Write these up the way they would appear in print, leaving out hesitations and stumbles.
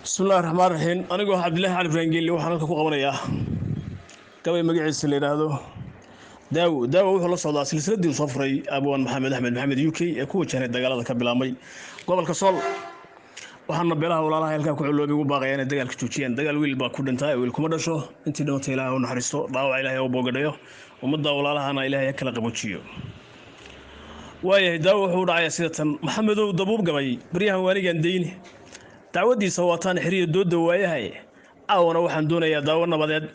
بسم الله الرحمن الرحيم أنا جو عبد الله علي فرنجيلي وحنا كوكو قبرية قبل ما جيت اللي هذا داو وحلا صدا سلسلة دي صفري أبوان محمد أحمد محمد يوكي يكون كان الدجال هذا كبلامي قبل كسول وحنا بيلها ولا الله يلقى كعلو بيقول باقي يعني الدجال كتوشين دجال ويل باكود انتهى ويل كم درسوا أنت لو تلا ونحرسوا ضاو إلهي وبوجديه ومدة ولا الله أنا إلهي يكلا قبوتشيو وايه داو وحول عيا سيدة محمد ودبوب قبي بريها واني ديني dacwadiisa waataan xiriir dooda waayahay aawna waxaan doonayaa daawo nabadeed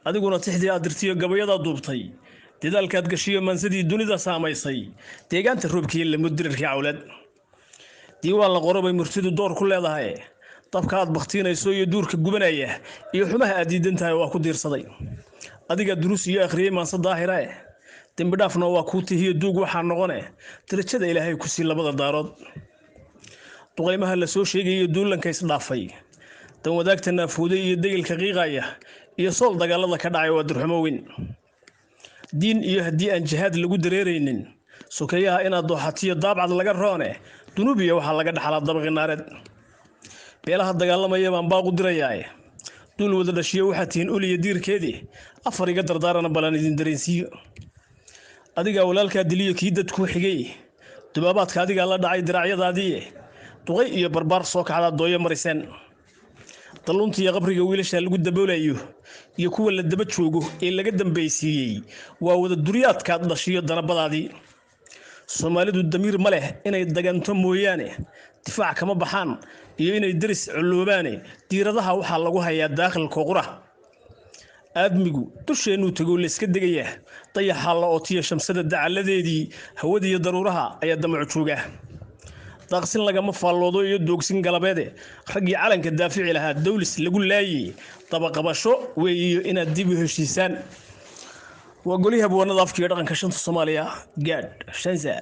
adiguna tixdii aad dirtiyo gabayada duubtay dadaalkaad gashiyo mansadii dunida saamaysay deegaanta roobkii la mudirkii awlad diiwaan la qorobay murtidu door ku leedahay dabka aad baqtiinayso iyo duurka gubanaya iyo xumaha aad diidantahay waa ku diirsaday adiga duruus iyo akhriyay maansa daahira dambi dhaafna waa ku tihiyo duug waxa noqone tirajada ilaahay ku sii labada daarood duqeymaha la soo sheegay duulanka isdhaafay tan wadaagtana fuuday iyo degelka qiiqaya iyo sool dagaalada ka dhacay waa durxumo weyn diin iyo hadii aan jihaad lagu dareereynin sokeeyaha inaad dooxatiyo daabcad laga roone dunubiya waxa laga dhaxlaa dabaqi naareed beelaha dagaalamaya baan baaq u dirayaa duul wada dhashiyo waxa tiin uliya diirkeedii afar iga dardaarana balan idin dareensiyo adiga walaalka diliyo kii dadku xigay dubaabaadka adiga la dhacay diracyadaadii duqay iyo barbar soo kacda dooyo mariseen taluntii qabriga wiilasha lagu daboolayo iyo kuwa la daba joogo ee laga dambeysiyay waa wada duriyaadka dhashiyo danabadaadii Soomaalidu damiir ma leh inay daganto mooyaane difaac kama baxaan iyo inay daris culubaane diiradaha waxa lagu hayaa daaqilka qura aadmigu dusheenu tago la iska degaya dayaxa la ootiyo shamsada dacaladeedii hawada iyo daruuraha ayaa damac jooga daqsin lagama faaloodo iyo doogsin galabeede ragii calanka daafici lahaa dawlis lagu laayay daba qabasho weeyo inaad dib u heshiisaan waa goliyaha buwanada afkiga dhaqanka shanta Soomaaliya gaad shansa